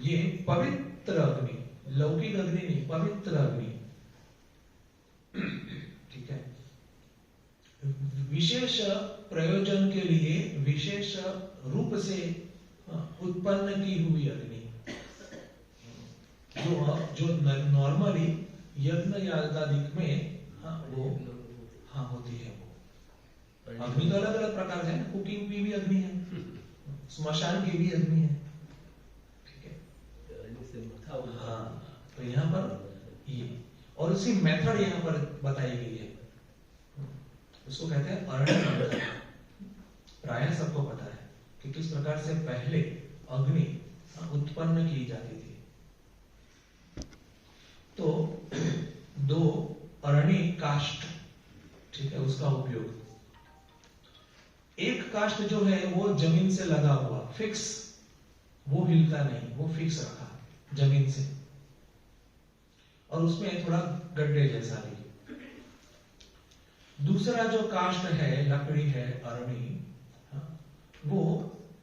ये पवित्र अग्नि, लौकिक अग्नि नहीं, पवित्र अग्नि। ठीक है, विशेष प्रयोजन के लिए विशेष रूप से उत्पन्न की हुई अग्नि, जो नॉर्मली यज्ञ यागादिक में वो होती है। वो अग्नि तो अलग अलग प्रकार है, कुकिंग की भी अग्नि है, स्मशान की भी अग्नि है। ठीक है, तो यहाँ पर ये और उसकी मेथड यहाँ पर बताई गई है, उसको कहते हैं अरण्य। प्रायः सबको पता है कि किस प्रकार से पहले अग्नि उत्पन्न की जाती थी। तो 2 अरण्य काष्ठ, ठीक है, उसका उपयोग। एक काष्ठ जो है वो जमीन से लगा हुआ फिक्स, वो हिलता नहीं, वो फिक्स रखा जमीन से, और उसमें थोड़ा गड्ढे जैसा भी। दूसरा जो काष्ठ है, लकड़ी है, अरणी, वो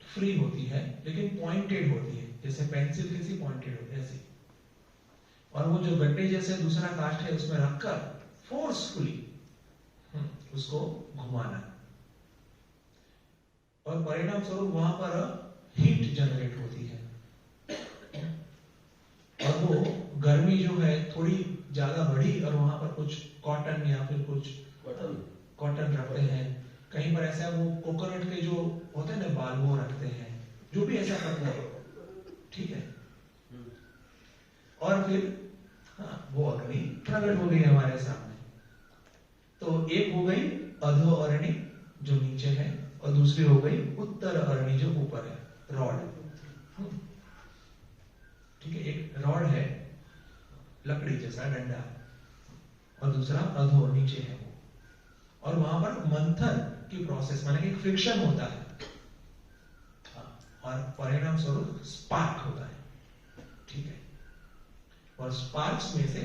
फ्री होती है लेकिन पॉइंटेड होती है, जैसे पेंसिल कैसी पॉइंटेड होती है ऐसी। और वो जो गड्ढे जैसे दूसरा काष्ठ है उसमें रखकर फोर्सफुली उसको घुमाना, और परिणाम स्वरूप वहां पर हीट जनरेट होती है, और वो गर्मी जो है थोड़ी ज्यादा बढ़ी, और वहां पर कुछ कॉटन या फिर कुछ कॉटन रखते हैं। कहीं पर ऐसा वो कोकोनट के जो होते हैं ना बाल, वो रखते हैं, जो भी ऐसा करता है। ठीक है, और फिर वो अग्नि प्रकट हो गई हमारे सामने। तो एक हो गई अधो अरणी जो नीचे है, और दूसरी हो गई उत्तर अरणी जो ऊपर है, रॉड। ठीक है, एक रॉड है लकड़ी जैसा डंडा, और दूसरा अधो नीचे है वो, और वहां पर मंथन की प्रोसेस माने एक फ्रिक्शन होता है, और परिणाम स्वरूप स्पार्क होता है। ठीक है, और स्पार्क्स में से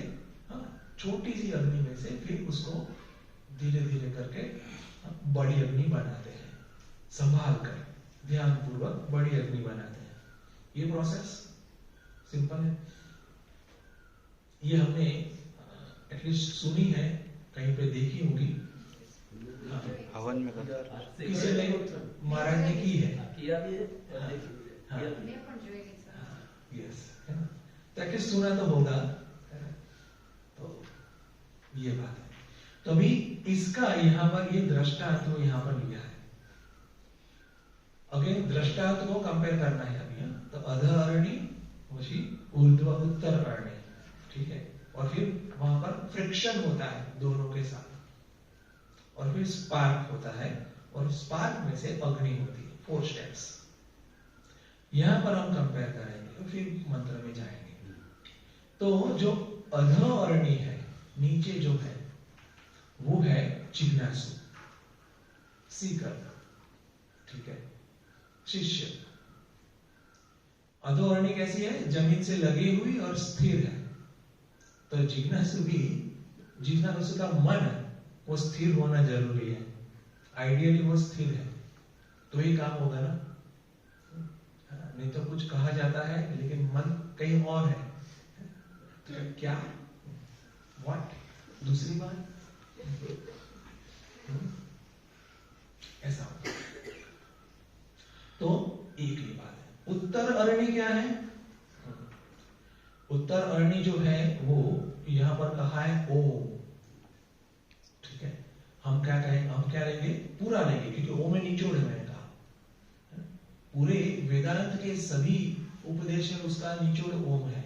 छोटी सी अग्नि में से फिर उसको धीरे धीरे करके बड़ी अग्नि बनाते हैं, संभाल कर ध्यान पूर्वक बड़ी अग्नि बनाते हैं। ये प्रोसेस सिंपल है, ये हमने एटलीस्ट सुनी है, कहीं पे देखी होगी, हवन में किसी ने महाराज ने की है, यस, तो एटलीस्ट सुना तो होगा। तो ये बात है। तो अभी इसका यहाँ पर ये दृष्टांत यहाँ पर लिया है। अगेन दृष्टांत को कंपेयर करना है अभी। तो अध अरणी वशी ऊर्ध्व उत्तर अरणी, ठीक है, और फिर वहां पर फ्रिक्शन होता है दोनों के साथ, और फिर स्पार्क होता है, और स्पार्क में से अग्नि होती है। 4 स्टेप्स यहां पर हम कंपेयर करेंगे, फिर मंत्र में जाएंगे। तो जो अध अरणी है, नीचे जो है वो है जिज्ञासु, सीकर, ठीक है, शिष्य। अधो अरणी कैसी है? जमीन से लगी हुई और स्थिर है। तो जिज्ञासु भी, जिज्ञासु का मन वो स्थिर होना जरूरी है। आइडियली वो स्थिर है तो ही काम होगा ना, नहीं तो कुछ कहा जाता है लेकिन मन कहीं और है। तो क्या व्हाट दूसरी बात ऐसा होता है। तो एक ही बात है। उत्तर अरणी क्या है? उत्तर अरणी जो है वो यहां पर कहा है ओम, ठीक है। हम क्या कहेंगे? हम क्या लेंगे? पूरा लेंगे, क्योंकि ओम में निचोड़ है, मैंने कहा पूरे वेदांत के सभी उपदेश में उसका निचोड़ ओम है।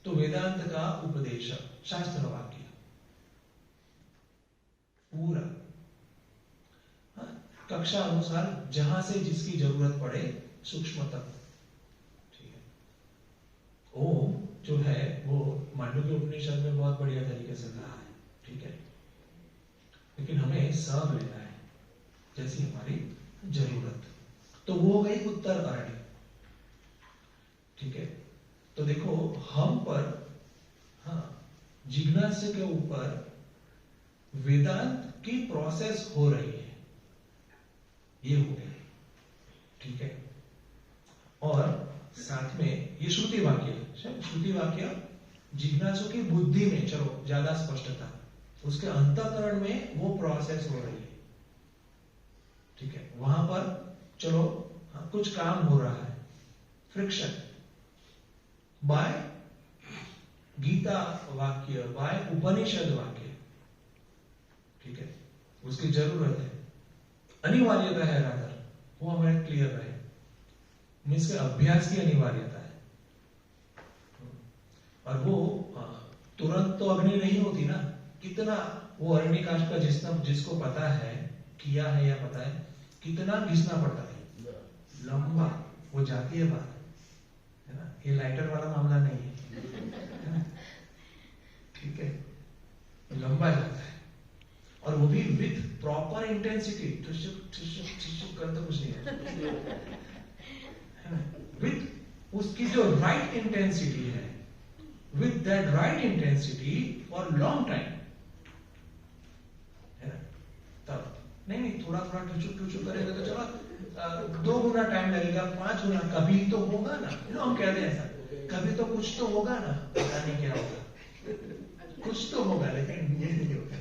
तो वेदांत का उपदेश शास्त्र वाक्य पूरा कक्षा अनुसार जहां से जिसकी जरूरत पड़े सूक्ष्मतम, ठीक है। ओम जो है वो मांडव्य उपनिषद में बहुत बढ़िया तरीके से कहा है, ठीक है। लेकिन हमें सब लेना है जैसी हमारी जरूरत। तो वो हो गई उत्तर अरण्य। ठीक है, तो देखो हम पर, हाँ, जिज्ञासा के ऊपर वेदांत की प्रोसेस हो रही है, ये हो गया। ठीक है, और साथ में ये श्रुति वाक्य, श्रुति वाक्य जिज्ञासु की बुद्धि में, चलो ज्यादा स्पष्टता, उसके अंतःकरण में वो प्रोसेस हो रही है। ठीक है, वहां पर चलो कुछ काम हो रहा है, फ्रिक्शन बाय गीता वाक्य, बाय उपनिषद वाक्य। ठीक है, उसकी जरूरत है, अनिवार्यता है, रादर वो हमें क्लियर रहे, मीन्स के अभ्यास की अनिवार्यता है। और वो तुरंत तो अग्नि नहीं होती ना, कितना वो अरण्यकाष्ठ का जिसको पता है, किया है या पता है, कितना घिसना पड़ता है, लंबा, वो जाती है बात, है ना, ये लाइटर वाला मामला नहीं है ना? ठीक है, लंबा जाता है, और वो भी विथ प्रॉपर इंटेंसिटी, ठुशुक करते कुछ नहीं है, विथ उसकी जो राइट इंटेंसिटी है, with that right intensity for long time, है ना? तब नहीं थोड़ा थोड़ा टुचुक करेगा तो चलो 2 गुना टाइम लगेगा, 5 गुना, कभी तो होगा ना, हम कहते हैं ऐसा, कभी तो कुछ तो होगा ना, पता नहीं क्या होगा, कुछ तो होगा, लेकिन ये नहीं होगा।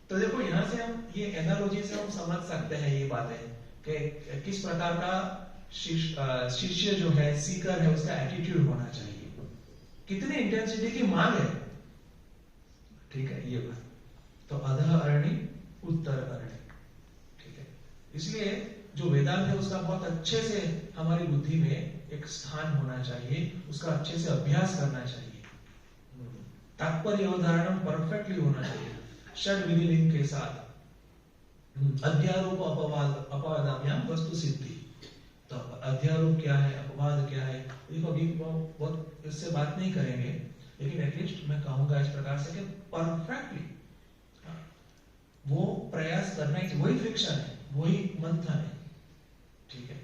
तो देखो यहां से हम ये एनालॉजी से हम समझ सकते हैं ये बातें कि किस प्रकार का शिष्य जो है, सीकर है, उसका एटीट्यूड होना चाहिए, कितनी इंटेंसिटी की मांग है। ठीक है, ये बात तो अधः अरण्य, उत्तर अरण्य। ठीक है, इसलिए जो वेदांत है उसका बहुत अच्छे से हमारी बुद्धि में एक स्थान होना चाहिए, उसका अच्छे से अभ्यास करना चाहिए, तात्पर्य अवधारणा परफेक्टली होना चाहिए, षड विधि लिंग के साथ, अध्यारोप अपवादाभ्याम वस्तु सिद्धि। तो अध्यारोप क्या है, अपवाद क्या है, देखो अभी बहुत इससे बात नहीं करेंगे, लेकिन एटलीस्ट मैं कहूंगा इस प्रकार से कि परफेक्टली वो प्रयास करना ही, वही फ्रिक्शन है, वही मंथन है। ठीक है,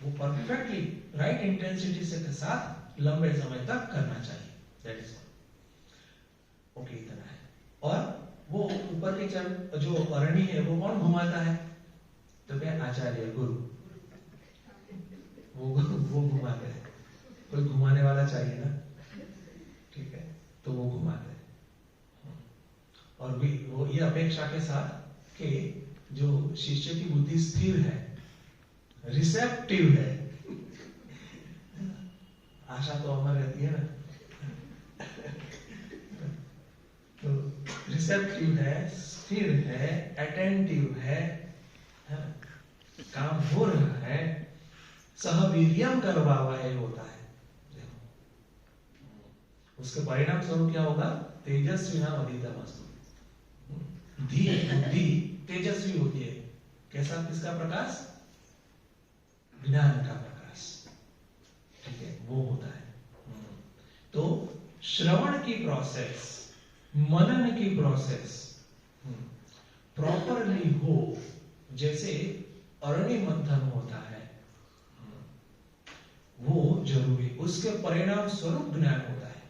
वो परफेक्टली राइट इंटेंसिटी से के साथ लंबे समय तक करना चाहिए। दैट इज ओके, इतना है। और वो ऊपर की जो अरण्य है वो कौन घुमाता है, तो क्या आचार्य, गुरु, वो घुमाते हैं, कोई घुमाने वाला चाहिए ना। ठीक है, तो वो घुमाते हैं, और भी वो ये अपेक्षा के साथ कि जो शिष्य की बुद्धि स्थिर है, रिसेप्टिव है, आशा तो अमर रहती है ना, तो रिसेप्टिव है, स्थिर है, अटेंटिव है, काम हो रहा है, सहवीर्यम करवावा है, होता है। उसके परिणाम स्वरूप क्या होगा, तेजस्वी नाम अधीतमस्तु, धी बुद्धि तेजस्वी होती है। कैसा, किसका प्रकाश, ज्ञान का प्रकाश। ठीक है, वो होता है। तो श्रवण की प्रोसेस, मनन की प्रोसेस प्रॉपरली हो, जैसे अरण्य मंथन होता है, वो जरूरी, उसके परिणाम स्वरूप ज्ञान होता है।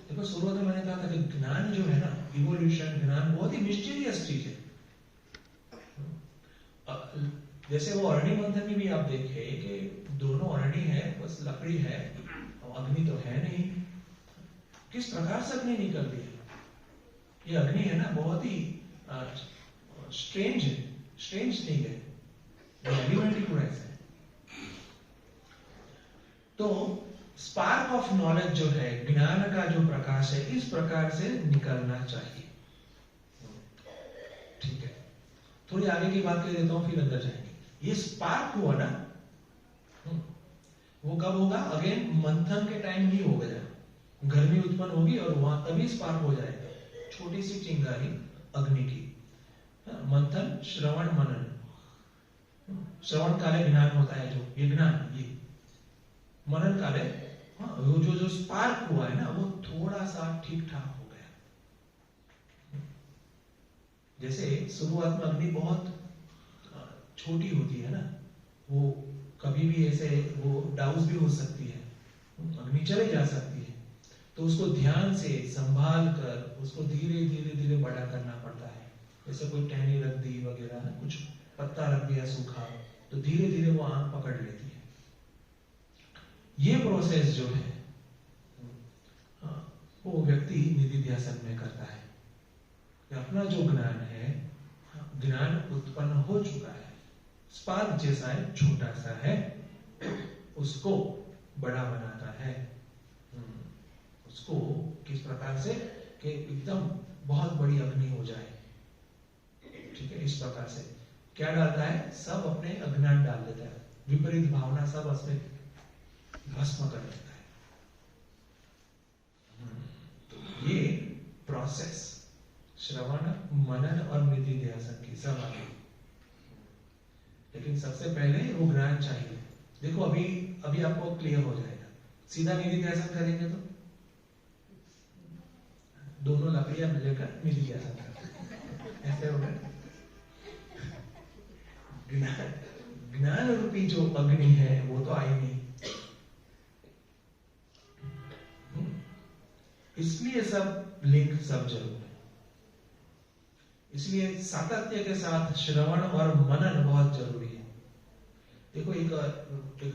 देखो शुरुआत में मैंने कहा था कि ज्ञान जो है ना, इवोल्यूशन, ज्ञान बहुत ही मिस्टीरियस चीज है। जैसे वो अरण्य मंथन में भी आप देखे कि दोनों अरण्य है, बस लकड़ी है, अग्नि तो है नहीं, किस प्रकार से अग्नि निकलती है। ये अग्नि है ना, बहुत ही स्ट्रेंज है, स्ट्रेंज थिंग है, एलिमेंट ही पूरा ऐसा है। तो स्पार्क ऑफ नॉलेज जो है, ज्ञान का जो प्रकाश है, इस प्रकार से निकलना चाहिए। ठीक है, थोड़ी आगे की बात कर देता हूं, फिर अंदर जाएंगे। ये स्पार्क हुआ ना, वो कब होगा, अगेन मंथन के टाइम ही होगा, जब गर्मी उत्पन्न होगी और वहां तभी स्पार्क हो जाएगा, छोटी सी चिंगारी अग्नि की। मंथन, श्रवण, मनन, श्रवण काले ज्ञान होता है, जो ये ज्ञान, ये मनन काले, वो जो स्पार्क हुआ है ना, वो थोड़ा सा ठीक ठाक हो गया। जैसे शुरुआत में अग्नि बहुत छोटी होती है ना, वो कभी भी ऐसे वो डाउस भी हो सकती है, अग्नि चले जा सकती है, तो उसको ध्यान से संभाल कर उसको धीरे धीरे धीरे बड़ा करना पड़ता है। जैसे कोई टहनी रख दी वगैरह, कुछ पत्ता रख दिया सूखा, तो धीरे धीरे वो आग पकड़ लेती है। ये प्रोसेस जो है वो व्यक्ति निधिध्यासन में करता है कि अपना जो ज्ञान है, ज्ञान उत्पन्न हो चुका है, स्पार्क जैसा है, छोटा सा है, उसको बड़ा बनाता है। उसको किस प्रकार से कि एकदम बहुत बड़ी अग्नि हो जाए, ठीक है। इस प्रकार से क्या डालता है, सब अपने अज्ञान डाल देता है, विपरीत भावना सब उसमें भस्म कर देता है। तो ये प्रोसेस श्रवण, मनन और निधिध्यासन की सब आगे, लेकिन सबसे पहले वो ज्ञान चाहिए। देखो अभी आपको क्लियर हो जाएगा। सीधा निधिध्यासन करेंगे तो दोनों लकड़ियां मिलेकर निधिध्यासन करते ऐसे होगा। ज्ञान रूपी जो अग्नि है वो तो आई नहीं, इसलिए सब लिंक सब जरूर है। इसलिए सातत्य के साथ श्रवण और मनन बहुत जरूरी है। देखो एक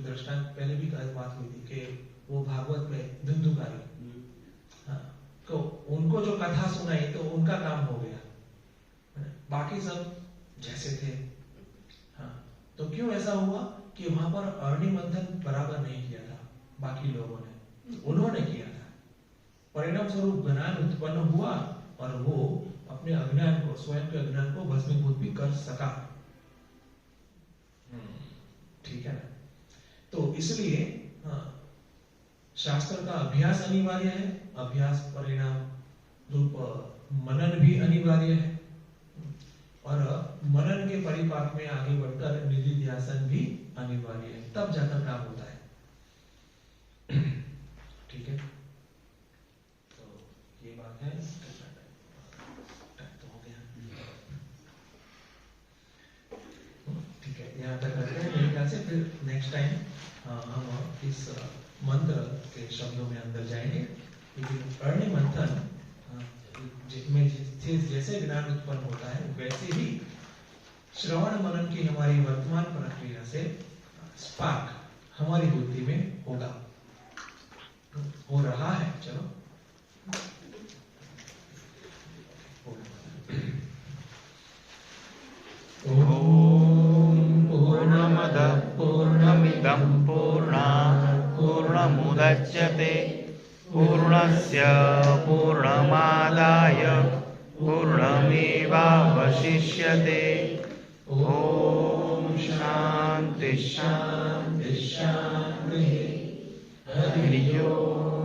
दृष्टांत पहले भी बात हुई थी कि वो भागवत में धुंधुकारी, तो उनको जो कथा सुनाई तो उनका काम हो गया, बाकी सब जैसे थे। हाँ, तो क्यों ऐसा हुआ कि वहां पर अग्नि मंथन बराबर नहीं किया था बाकी लोगों ने, उन्होंने किया था। परिणाम स्वरूप ज्ञान उत्पन्न हुआ और वो अपने अज्ञान को, स्वयं के अज्ञान को भस्मीभूत भी कर सका। ठीक है ना। तो इसलिए शास्त्र का अभ्यास अनिवार्य है, अभ्यास परिणाम रूप मनन भी अनिवार्य है, और मनन के परिपाक में आगे बढ़कर निधिध्यासन भी अनिवार्य है, तब जाकर काम होता है। ठीक है, तो ये बात है। तो हो गया, ठीक है, यहाँ तक करते हैं मेरे ख्याल से। फिर नेक्स्ट टाइम हम इस मंत्र के शब्दों में अंदर जाएंगे। लेकिन अग्नि मंथन जिसमें जैसे ज्ञान उत्पन्न होता है वैसे ही श्रवण मनन की हमारी वर्तमान प्रक्रिया से स्पार्क हमारी बुद्धि में होगा, हो रहा है। चलो, ओम पूर्णमदः पूर्णमिदं पूर्णात् पूर्णमुदच्यते पूर्णस्य पूर्णमादाय पूर्णमेवावशिष्यते। ओम शांति शांति शांति। हरि ओम।